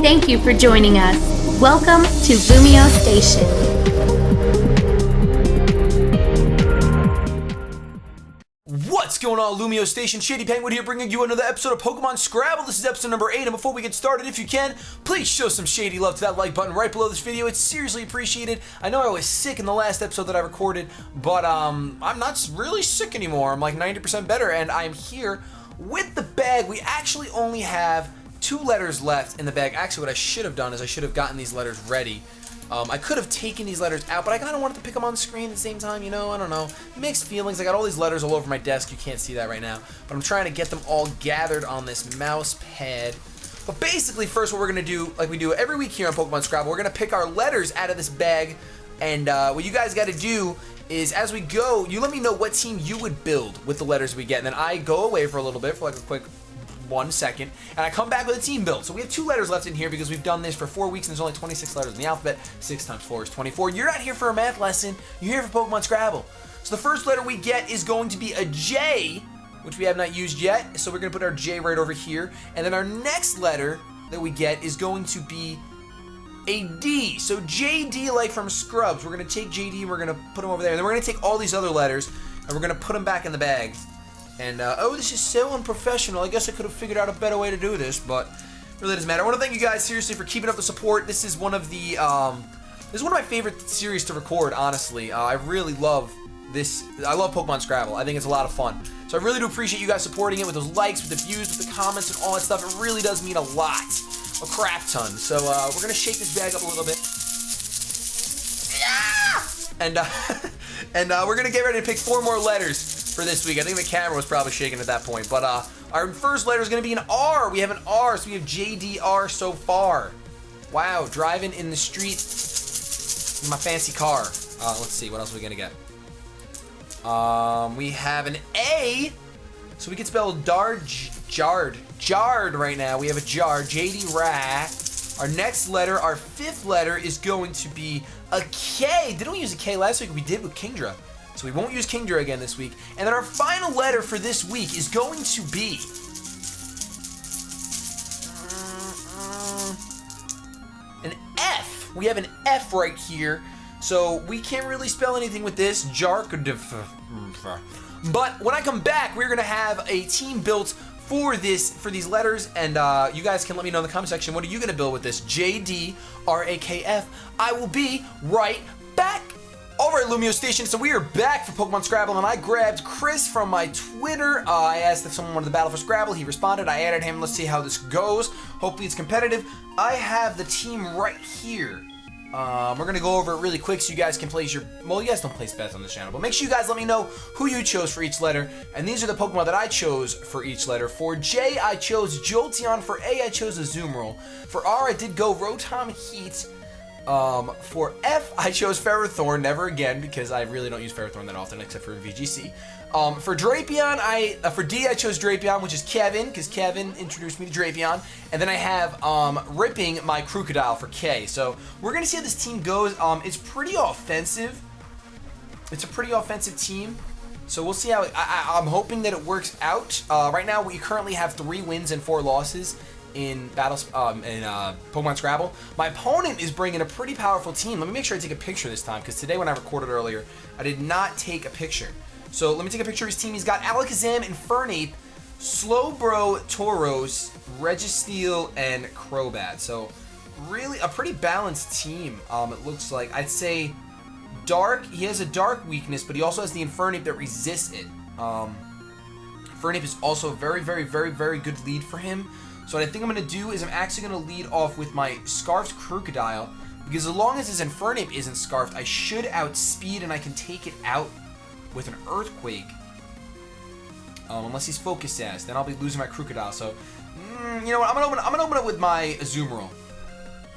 Thank you for joining us. Welcome to LumioseStation. What's going on, LumioseStation? ShadyPenguinn here, bringing you another episode of Pokemon Scrabble. This is episode number 8, and before we get started, if you can, please show some shady love to that like button right below this video. It's seriously appreciated. I know I was sick in the last episode that I recorded, but I'm not really sick anymore. I'm like 90% better, and I'm here with the bag. We actually only have 2 letters left in the bag. Actually, what I should have done is I should have gotten these letters ready. I could have taken these letters out, but I kind of wanted to pick them on the screen at the same time, you know, I don't know. Mixed feelings. I got all these letters all over my desk. You can't see that right now, but I'm trying to get them all gathered on this mouse pad. But basically, first what we're going to do, like we do every week here on Pokemon Scrabble, we're going to pick our letters out of this bag, and what you guys got to do is, as we go, you let me know what team you would build with the letters we get, and then I go away for a little bit, for like a quick 1 second, and I come back with a team build. So we have 2 letters left in here because we've done this for 4 weeks and there's only 26 letters in the alphabet. 6 times 4 is 24. You're not here for a math lesson, you're here for Pokemon Scrabble. So the first letter we get is going to be a J, which we have not used yet, so we're going to put our J right over here. And then our next letter that we get is going to be a D. So JD, like from Scrubs. We're going to take JD and we're going to put them over there. And then we're going to take all these other letters and we're going to put them back in the bag. And, oh, this is so unprofessional. I guess I could have figured out a better way to do this, but it really doesn't matter. I want to thank you guys, seriously, for keeping up the support. This is one of the, this is one of my favorite series to record, honestly. I really love this. I love Pokemon Scrabble. I think it's a lot of fun. So I really do appreciate you guys supporting it with those likes, with the views, with the comments, and all that stuff. It really does mean a lot. A crap ton. So, we're going to shake this bag up a little bit. Yeah! And we're going to get ready to pick 4 more letters for this week. I think the camera was probably shaking at that point, but our first letter is going to be an R. We have an R, so we have JDR so far. Wow, driving in the street in my fancy car. Let's see, what else are we going to get? We have an A, so we can spell Jard right now. We have a Jar, JD Ra. Our next letter, our 5th letter, is going to be a K. Didn't we use a K last week? We did with Kingdra. So we won't use Kingdra again this week. And then our final letter for this week is going to be an F. We have an F right here. So we can't really spell anything with this. But when I come back, we're going to have a team built for these letters, and you guys can let me know in the comment section, what are you going to build with this? JDRAKF. I will be right back. Alright, LumioseStation, so we are back for Pokemon Scrabble, and I grabbed Chris from my Twitter. I asked if someone wanted to battle for Scrabble. He responded. I added him. Let's see how this goes. Hopefully it's competitive. I have the team right here. We're going to go over it really quick so you guys can place your... Well, you guys don't place bets on this channel, but make sure you guys let me know who you chose for each letter. And these are the Pokemon that I chose for each letter. For J, I chose Jolteon. For A, I chose Azumarill. For R, I did go Rotom Heat. For F, I chose Ferrothorn, never again, because I really don't use Ferrothorn that often, except for VGC. For Drapion, for D, I chose Drapion, which is Kevin, because Kevin introduced me to Drapion. And then I have, Ripping my Crocodile for K. So, we're gonna see how this team goes. It's pretty offensive. It's a pretty offensive team. So, we'll see how, I'm hoping that it works out. Right now, we currently have 3 wins and 4 losses in Pokemon Scrabble. My opponent is bringing a pretty powerful team. Let me make sure I take a picture this time, because today when I recorded earlier, I did not take a picture. So let me take a picture of his team. He's got Alakazam, Infernape, Slowbro, Tauros, Registeel, and Crobat. So really a pretty balanced team, it looks like. I'd say Dark, he has a Dark weakness, but he also has the Infernape that resists it. Infernape is also a very, very, very, very good lead for him. So what I think I'm going to do is I'm actually going to lead off with my Scarfed Crocodile, because as long as his Infernape isn't Scarfed, I should outspeed and I can take it out with an Earthquake. Unless he's Focus Sash, then I'll be losing my Crocodile. So, you know what? I'm gonna open it with my Azumarill.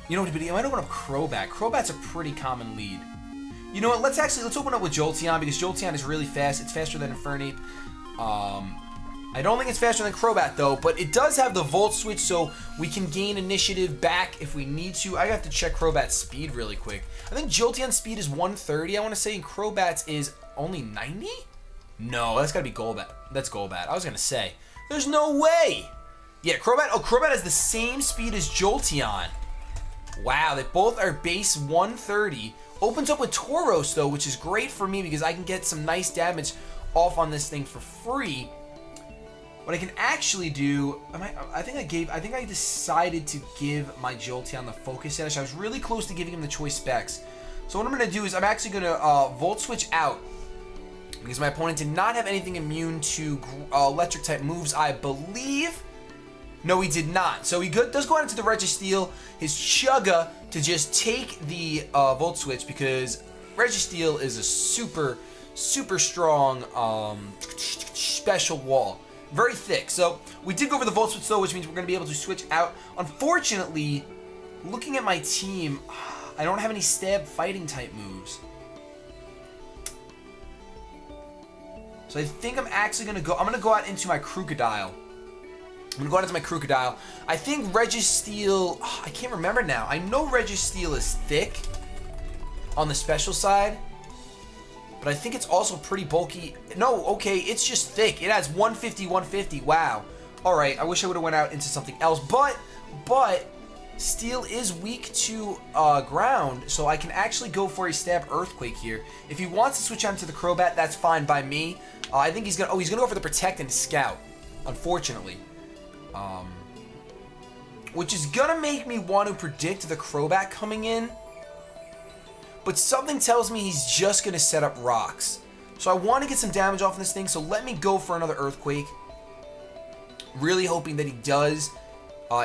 You know what? I might open up Crobat. Crobat's a pretty common lead. You know what? Let's open up with Jolteon, because Jolteon is really fast. It's faster than Infernape. I don't think it's faster than Crobat, though, but it does have the Volt Switch, so we can gain initiative back if we need to. I have to check Crobat's speed really quick. I think Jolteon's speed is 130, I want to say, and Crobat's is only 90? No, that's got to be Golbat. That's Golbat. I was going to say, there's no way. Yeah, Crobat. Oh, Crobat has the same speed as Jolteon. Wow, they both are base 130. Opens up with Tauros, though, which is great for me because I can get some nice damage off on this thing for free. What I can actually do, I think I decided to give my Jolteon the Focus Edge. I was really close to giving him the Choice Specs. So what I'm going to do is I'm actually going to Volt Switch out because my opponent did not have anything immune to electric type moves, I believe. No, he did not. So he does go out into the Registeel, his Chugga, to just take the Volt Switch because Registeel is a super, super strong special wall. Very thick. So we did go for the Volt Switch though, which means we're going to be able to switch out. Unfortunately, looking at my team, I don't have any stab fighting type moves. So I think I'm actually going to go, I'm going to go out into my Crocodile. I think Registeel, I can't remember now. I know Registeel is thick on the special side, but I think it's also pretty bulky. No, okay, it's just thick. It has 150, 150. Wow. All right, I wish I would have went out into something else, but Steel is weak to ground, so I can actually go for a Stab Earthquake here. If he wants to switch out into the Crobat, that's fine by me. I think he's gonna go for the Protect and Scout, unfortunately. Which is gonna make me want to predict the Crobat coming in, but something tells me he's just gonna set up rocks. So I want to get some damage off this thing, so let me go for another Earthquake. Really hoping that he does,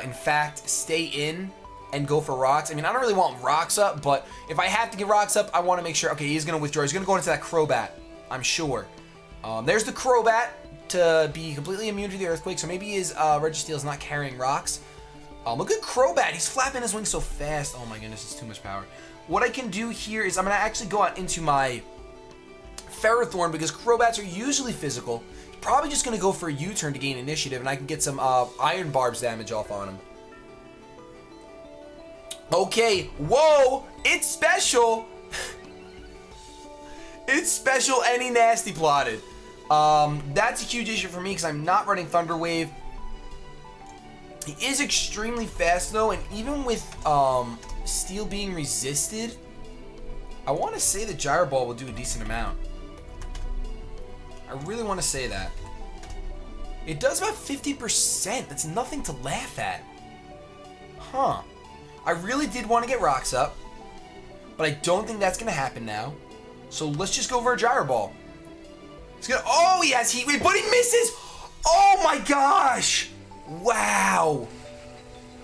in fact, stay in and go for rocks. I mean, I don't really want rocks up, but if I have to get rocks up, I want to make sure, okay, he's gonna withdraw. He's gonna go into that Crobat, I'm sure. There's the Crobat to be completely immune to the Earthquake, so maybe his Registeel is not carrying rocks. Look at Crobat. He's flapping his wings so fast. Oh my goodness, it's too much power. What I can do here is I'm going to actually go out into my Ferrothorn because Crobats are usually physical. Probably just going to go for a U-turn to gain initiative, and I can get some Iron Barbs damage off on him. Okay, whoa, it's special. It's special and he nasty plotted. That's a huge issue for me because I'm not running Thunder Wave. He is extremely fast though, and even with Steel being resisted, I want to say the Gyro Ball will do a decent amount. I really want to say that. It does about 50%. That's nothing to laugh at. Huh. I really did want to get rocks up, but I don't think that's going to happen now. So let's just go for a Gyro Ball. He's gonna, oh, he has Heat Wave, but he misses! Oh my gosh! Wow.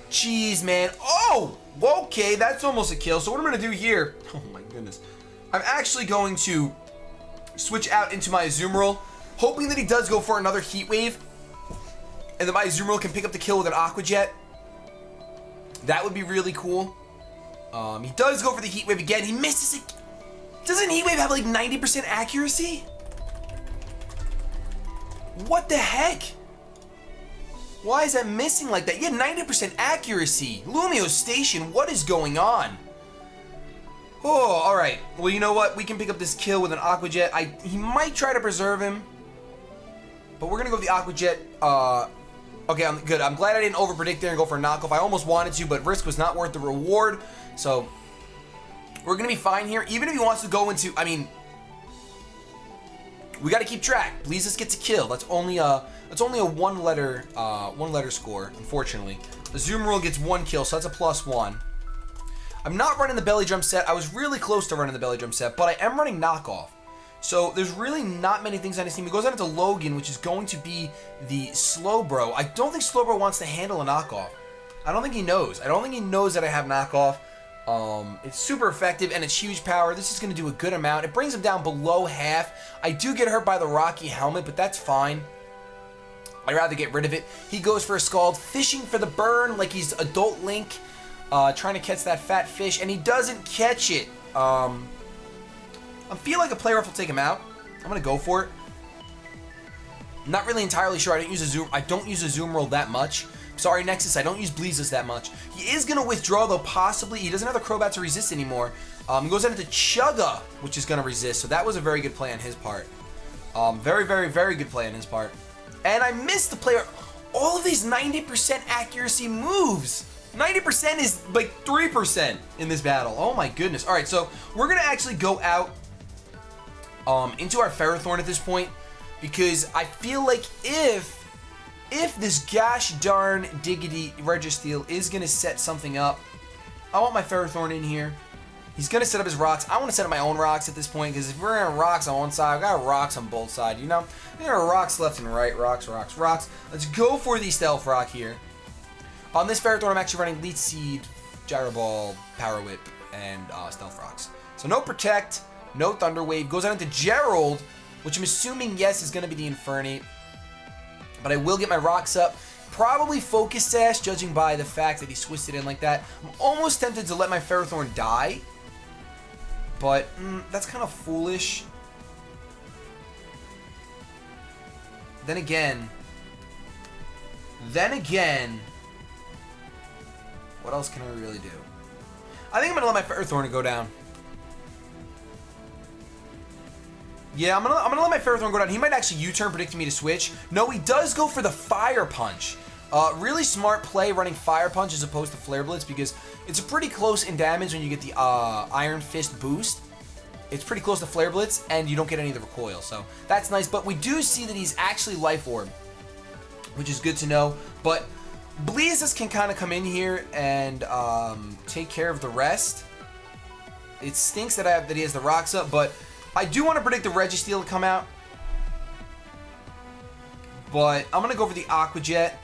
Jeez, man. Oh! Okay, that's almost a kill. So what I'm going to do here... Oh my goodness. I'm actually going to switch out into my Azumarill, hoping that he does go for another Heat Wave, and that my Azumarill can pick up the kill with an Aqua Jet. That would be really cool. He does go for the Heat Wave again. He misses it. Doesn't Heat Wave have like 90% accuracy? What the heck? Why is that missing like that? Yeah, 90% accuracy. LumioseStation, what is going on? Oh, alright. Well, you know what? We can pick up this kill with an Aqua Jet. He might try to preserve him, but we're going to go with the Aqua Jet. Okay, I'm good. I'm glad I didn't overpredict there and go for a knockoff. I almost wanted to, but risk was not worth the reward. So, we're going to be fine here. Even if he wants to go into... I mean... We got to keep track. Blizzus gets a kill. That's only a one letter score, unfortunately. Azumarill gets one kill, so that's a +1. I'm not running the Belly Drum set. I was really close to running the Belly Drum set, but I am running knockoff. So there's really not many things on his team. He goes out into Logan, which is going to be the Slowbro. I don't think Slowbro wants to handle a knockoff. I don't think he knows. I don't think he knows that I have knockoff. It's super effective and it's huge power. This is going to do a good amount. It brings him down below half. I do get hurt by the Rocky Helmet, but that's fine. I'd rather get rid of it. He goes for a Scald, fishing for the burn like he's Adult Link, trying to catch that fat fish, and he doesn't catch it. I feel like a player will take him out. I'm going to go for it. I'm not really entirely sure. I don't use Azumarill that much. Sorry, Nexus, I don't use Blizzus that much. He is going to withdraw, though, possibly. He doesn't have the Crobat to resist anymore. He goes into Chugga, which is going to resist. So that was a very good play on his part. Very, very, very good play on his part. And I missed the player. all of these 90% accuracy moves. 90% is like 3% in this battle. Oh my goodness. All right, so we're gonna actually go out into our Ferrothorn at this point, because I feel like if this gosh darn diggity Registeel is gonna set something up, I want my Ferrothorn in here. He's gonna set up his rocks. I want to set up my own rocks at this point, because if we're gonna rocks on one side, I've got rocks on both sides. You know, there are rocks left and right. Rocks, rocks, rocks. Let's go for the Stealth Rock here. On this Ferrothorn, I'm actually running Leech Seed, Gyro Ball, Power Whip, and Stealth Rocks. So no Protect, no Thunder Wave. Goes out into Gerald, which I'm assuming, yes, is going to be the Infernape. But I will get my rocks up. Probably Focus Sash, judging by the fact that he switched it in like that. I'm almost tempted to let my Ferrothorn die. But that's kind of foolish. Then again, what else can I really do? I think I'm going to let my Ferrothorn go down. Yeah, I'm gonna let my Ferrothorn go down. He might actually U-turn, predicting me to switch. No, he does go for the Fire Punch. Really smart play running Fire Punch as opposed to Flare Blitz, because it's pretty close in damage when you get the Iron Fist boost. It's pretty close to Flare Blitz, and you don't get any of the recoil, so that's nice. But we do see that he's actually Life Orb, which is good to know. But Blazus can kind of come in here and take care of the rest. It stinks that he has the rocks up, but I do want to predict the Registeel to come out. But I'm going to go for the Aqua Jet.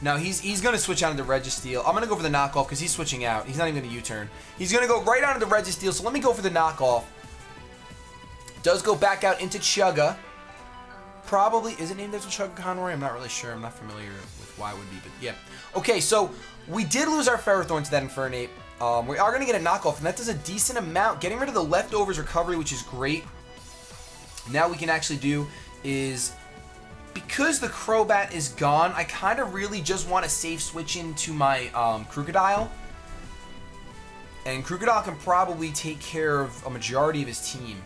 Now he's going to switch out into Registeel. I'm going to go for the knockoff because he's switching out. He's not even going to U-turn. He's going to go right out into Registeel, so let me go for the knockoff. Does go back out into Chugga. Probably, is it named after Chugga Conroy? I'm not really sure. I'm not familiar with why it would be, but yeah. Okay, so we did lose our Ferrothorn to that Infernape. We are going to get a knockoff, and that does a decent amount. Getting rid of the leftovers recovery, which is great. Now we can actually do is, because the Crobat is gone, I kind of really just want to safe switch into my Krookodile. And Krookodile can probably take care of a majority of his team.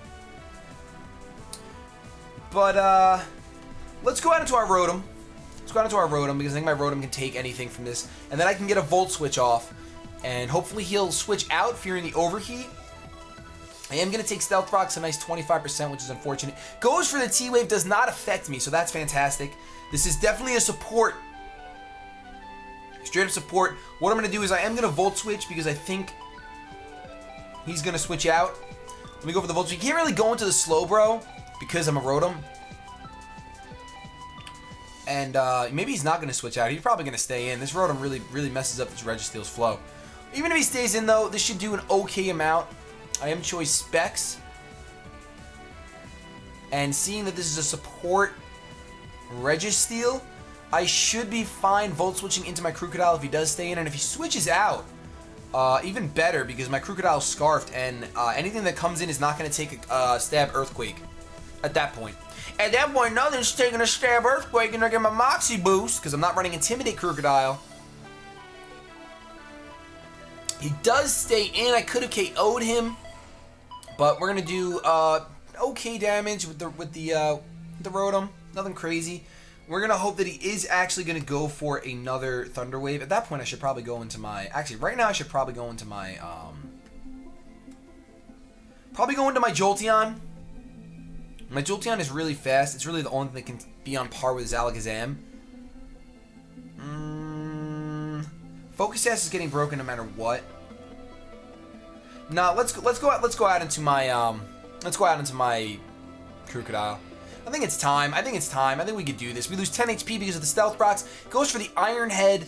But let's go out into our Rotom. Let's go out into our Rotom, because I think my Rotom can take anything from this. And then I can get a Volt Switch off. And hopefully he'll switch out, fearing the Overheat. I am going to take Stealth Rocks, a nice 25%, which is unfortunate. Goes for the T-Wave, does not affect me, so that's fantastic. This is definitely a support. Straight up support. What I'm going to do is I am going to Volt Switch, because I think he's going to switch out. Let me go for the Volt Switch. You can't really go into the Slowbro, because I'm a Rotom. And maybe he's not going to switch out. He's probably going to stay in. This Rotom really messes up this Registeel's flow. Even if he stays in, though, this should do an okay amount. I am Choice Specs. And seeing that this is a support Registeel, I should be fine Volt Switching into my Krookodile if he does stay in. And if he switches out, even better, because my Krookodile is Scarfed, and anything that comes in is not going to take a Stab Earthquake at that point. At that point, nothing's taking a Stab Earthquake, and I get my Moxie boost, because I'm not running Intimidate Krookodile. He does stay in. I could have KO'd him, but we're gonna do okay damage with the Rotom. Nothing crazy. We're gonna hope that he is actually gonna go for another Thunder Wave. At that point, I should probably go into my. Actually, right now I should probably go into my. Probably go into my Jolteon. My Jolteon is really fast. It's really the only thing that can be on par with his Alakazam. Focus Sash is getting broken no matter what. Nah, let's go out into my Krookodile. I think it's time. I think we could do this. We lose 10 HP because of the Stealth Rocks. Goes for the Iron Head.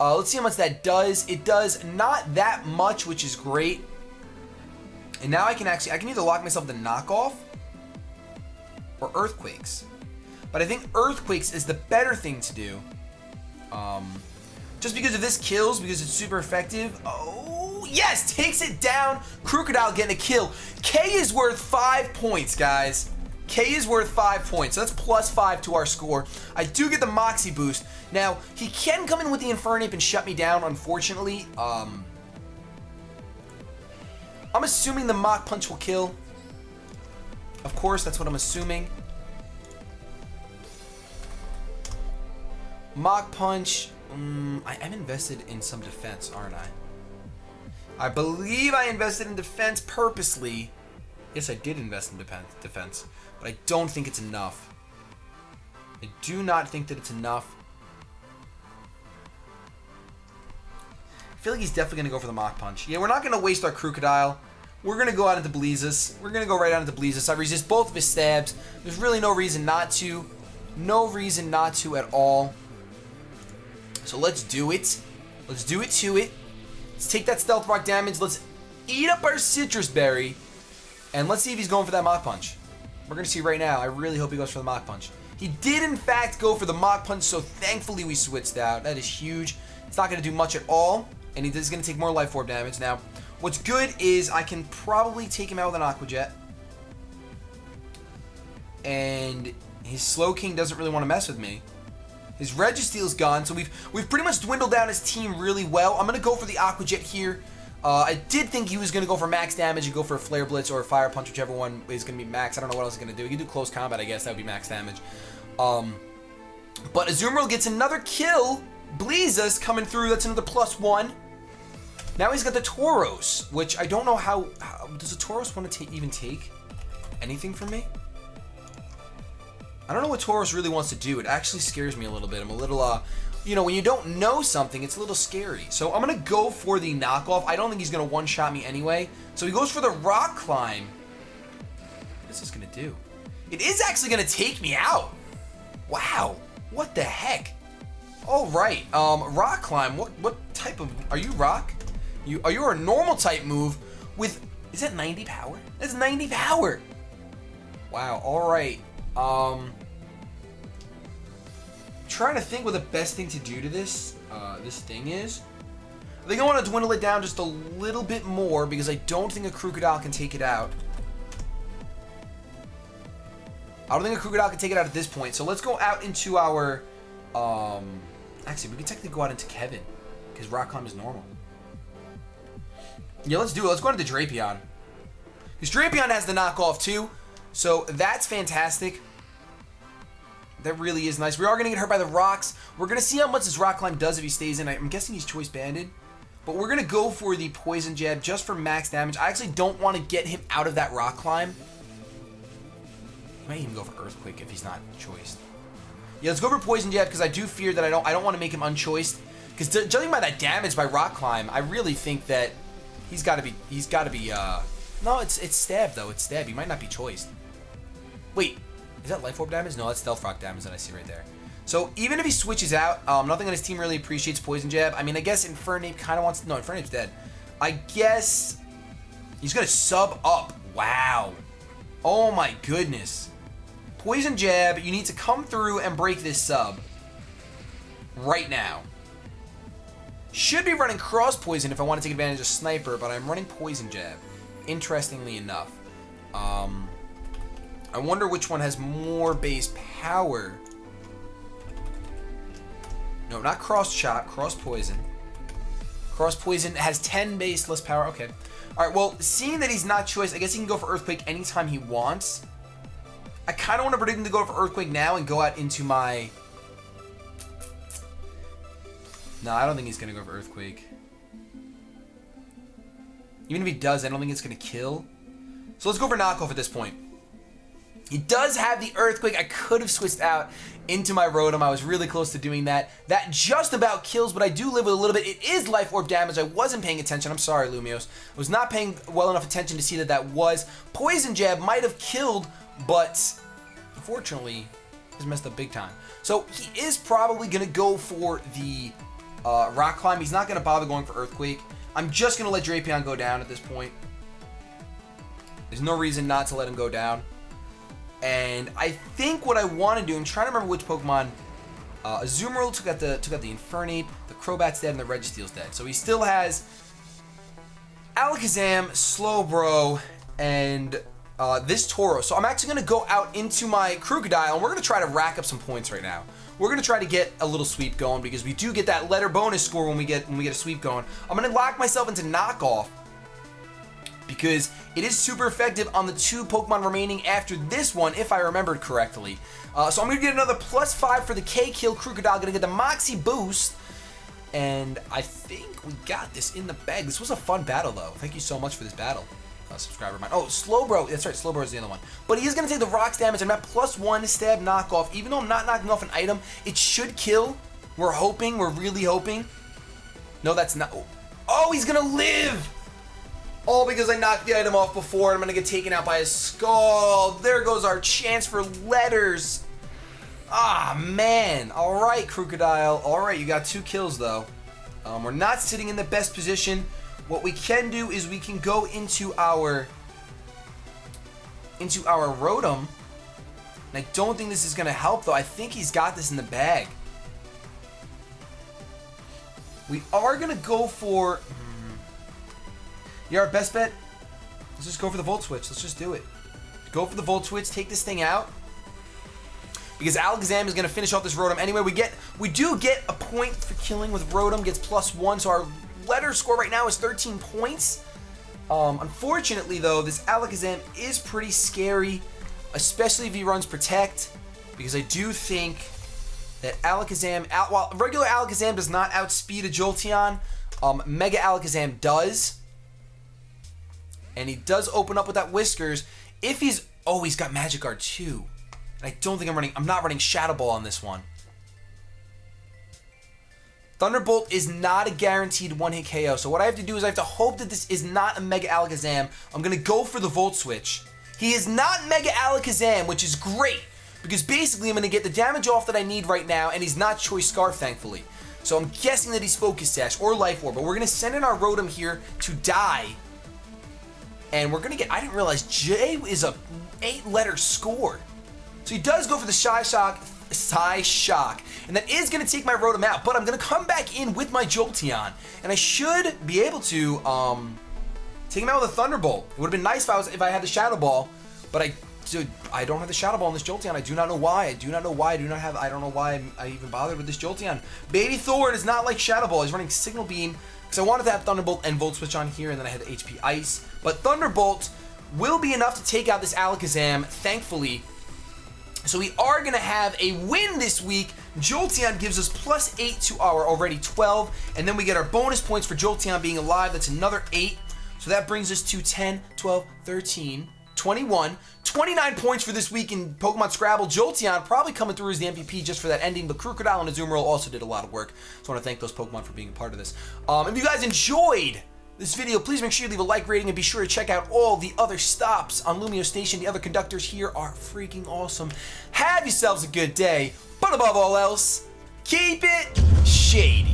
Let's see how much that does. It does not that much, which is great. And now I can either lock myself the knockoff or Earthquakes. But I think Earthquakes is the better thing to do. Just because of this kills, because it's super effective. Oh, yes! Takes it down. Krookodile getting a kill. K is worth 5 points, guys. K is worth 5 points. So that's +5 to our score. I do get the Moxie boost. Now, he can come in with the Infernape and shut me down, unfortunately. I'm assuming the Mach Punch will kill. Of course, that's what I'm assuming. Mach Punch. I am invested in some defense, aren't I? I believe I invested in defense purposely. Yes, I did invest in defense, but I don't think it's enough. I do not think that it's enough. I feel like he's definitely going to go for the Mach Punch. Yeah, we're not going to waste our Crocodile. We're going to go out into Bleezus. We're going to go right out into Bleezus. I resist both of his stabs. There's really no reason not to. No reason not to at all. So let's do it. Let's do it to it. Let's take that Stealth Rock damage. Let's eat up our Citrus Berry. And let's see if he's going for that Mach Punch. We're going to see right now. I really hope he goes for the Mach Punch. He did, in fact, go for the Mach Punch, so thankfully we switched out. That is huge. It's not going to do much at all. And he is going to take more Life Orb damage. Now, what's good is I can probably take him out with an Aqua Jet. And his Slow King doesn't really want to mess with me. His Registeel's gone, so we've pretty much dwindled down his team really well. I'm going to go for the Aqua Jet here. I did think he was going to go for max damage and go for a Flare Blitz or a Fire Punch, whichever one is going to be max. I don't know what else he's going to do. He can do close combat, I guess. That would be max damage. But Azumarill gets another kill. Bleezus coming through. That's another +1. Now he's got the Tauros, which I don't know how does the Tauros want to even take anything from me? I don't know what Tauros really wants to do. It actually scares me a little bit. I'm a little, you know, when you don't know something, it's a little scary. So I'm going to go for the knockoff. I don't think he's going to one-shot me anyway. So he goes for the Rock Climb. What is this going to do? It is actually going to take me out. Wow. What the heck? All right. Rock Climb. What type of... Are you Rock? Are you a normal type move with... Is that 90 power? That's 90 power. Wow. All right. Trying to think what the best thing to do to this thing is. I think I want to dwindle it down just a little bit more because I don't think a Crocodile can take it out. I don't think a Crocodile can take it out at this point. So let's go out into our... Actually, we can technically go out into Kevin because Rock Climb is normal. Yeah, let's do it. Let's go into Drapion. Because Drapion has the knockoff too. So that's fantastic. That really is nice. We are going to get hurt by the rocks. We're going to see how much this Rock Climb does if he stays in. I'm guessing he's Choice Banded. But we're going to go for the Poison Jab just for max damage. I actually don't want to get him out of that Rock Climb. I might even go for Earthquake if he's not choiced. Yeah, let's go for Poison Jab because I do fear that I don't want to make him unchoiced. Because judging by that damage by Rock Climb, I really think that he's got to be, no, it's Stab though. It's Stab. He might not be choiced. Wait. Is that Life Orb damage? No, that's Stealth Rock damage that I see right there. So even if he switches out, nothing on his team really appreciates Poison Jab. I mean, I guess Infernape kind of wants... No, Infernape's dead. I guess he's going to sub up. Wow. Oh my goodness. Poison Jab, you need to come through and break this sub. Right now. Should be running Cross Poison if I want to take advantage of Sniper, but I'm running Poison Jab. Interestingly enough. I wonder which one has more base power. No, not Cross Shot, Cross Poison. Cross Poison has 10 base, less power. Okay. Alright, well, seeing that he's not choice, I guess he can go for Earthquake anytime he wants. I kind of want to predict him to go for Earthquake now and go out into my... No, I don't think he's going to go for Earthquake. Even if he does, I don't think it's going to kill. So let's go for Knockoff at this point. He does have the Earthquake. I could have switched out into my Rotom. I was really close to doing that. That just about kills, but I do live with a little bit. It is Life Orb damage. I wasn't paying attention. I'm sorry, Lumiose. I was not paying well enough attention to see that that was. Poison Jab might have killed, but unfortunately, he's messed up big time. So he is probably going to go for the Rock Climb. He's not going to bother going for Earthquake. I'm just going to let Drapion go down at this point. There's no reason not to let him go down. And I think what I want to do, I'm trying to remember which Pokemon. Azumarill took out the Infernape, the Crobat's dead, and the Registeel's dead. So he still has Alakazam, Slowbro, and this Tauros. So I'm actually going to go out into my Crocodile, and we're going to try to rack up some points right now. We're going to try to get a little sweep going because we do get that letter bonus score when we get a sweep going. I'm going to lock myself into Knockoff. because it is super effective on the 2 Pokemon remaining after this one, if I remembered correctly. So I'm going to get another +5 for the K-Kill. Crocodile going to get the Moxie boost. And I think we got this in the bag. This was a fun battle, though. Thank you so much for this battle, subscriber of mine. Oh, Slowbro. That's right, Slowbro is the other one. But he is going to take the rocks damage. I'm at +1 stab knockoff. Even though I'm not knocking off an item, it should kill. We're hoping. We're really hoping. No, that's not. Oh, he's going to live. All because I knocked the item off before, and I'm going to get taken out by a skull. There goes our chance for letters. Ah, man. All right, Crocodile. All right, you got 2 kills, though. We're not sitting in the best position. What we can do is we can go into our Rotom. And I don't think this is going to help, though. I think he's got this in the bag. We are going to go for... Yeah, our best bet, let's just go for the Volt Switch. Let's just do it. Go for the Volt Switch, take this thing out. Because Alakazam is going to finish off this Rotom anyway. We do get a point for killing with Rotom, gets +1, so our letter score right now is 13 points. Unfortunately, though, this Alakazam is pretty scary, especially if he runs Protect, because I do think that Alakazam, while regular Alakazam does not outspeed a Jolteon, Mega Alakazam does. And he does open up with that Whiskers. If he's... Oh, he's got Magic Guard too. And I don't think I'm not running Shadow Ball on this one. Thunderbolt is not a guaranteed one-hit KO. So what I have to do is I have to hope that this is not a Mega Alakazam. I'm going to go for the Volt Switch. He is not Mega Alakazam, which is great. Because basically I'm going to get the damage off that I need right now. And he's not Choice Scarf, thankfully. So I'm guessing that he's Focus Sash or Life Orb. But we're going to send in our Rotom here to die. And we're going to get... I didn't realize J is a 8-letter score. So he does go for the Psy Shock. And that is going to take my Rotom out. But I'm going to come back in with my Jolteon. And I should be able to take him out with a Thunderbolt. It would have been nice if I had the Shadow Ball. But I don't have the Shadow Ball on this Jolteon. I do not know why. I don't know why I even bothered with this Jolteon. Baby Thor does not like Shadow Ball. He's running Signal Beam. Because I wanted to have Thunderbolt and Volt Switch on here, and then I had the HP Ice. But Thunderbolt will be enough to take out this Alakazam, thankfully. So we are going to have a win this week. Jolteon gives us +8 to our already 12. And then we get our bonus points for Jolteon being alive. That's another 8. So that brings us to 10, 12, 13, 21, 29 points for this week in Pokemon Scrabble. Jolteon probably coming through as the MVP just for that ending, but Crocodile and Azumarill also did a lot of work. So I want to thank those Pokemon for being a part of this. If you guys enjoyed this video, please make sure you leave a like rating and be sure to check out all the other stops on LumioStation. The other conductors here are freaking awesome. Have yourselves a good day, but above all else, keep it shady.